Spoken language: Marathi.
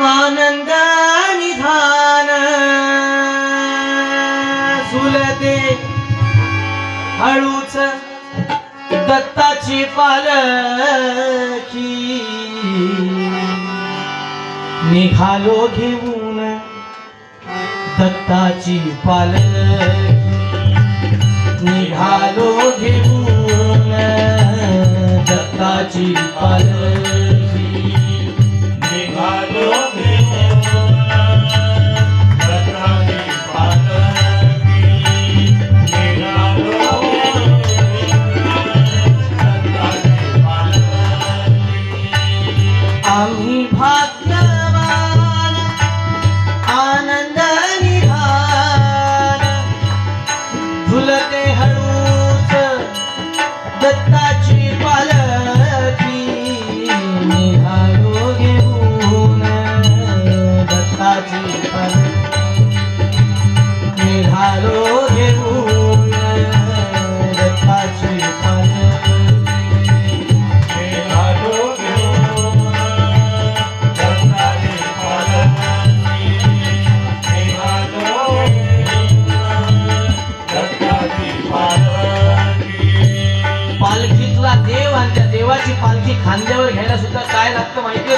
आनंद निधान झुलते हळूच दत्ताची पालखी निघालो घेऊन दत्ताची पालखी निघालो घेऊन दत्ताची पालखी निघालो घेऊन दत्ताची पालखी निघालो दत्ताची पालखी आम्ही भाग्यवान आनंद निधान झुलते हळूच दत्ताची पालखी निघालो घेऊन दत्ताची पालखी निघालो घेऊन दत्ताची पालखी निघालो घेऊन दत्ताची पालखी निघालो दत्ताची पालखी पालखीतला देव आणि त्या देवाची पालखी खांद्यावर घ्यायला सुद्धा काय लागतं माहितीये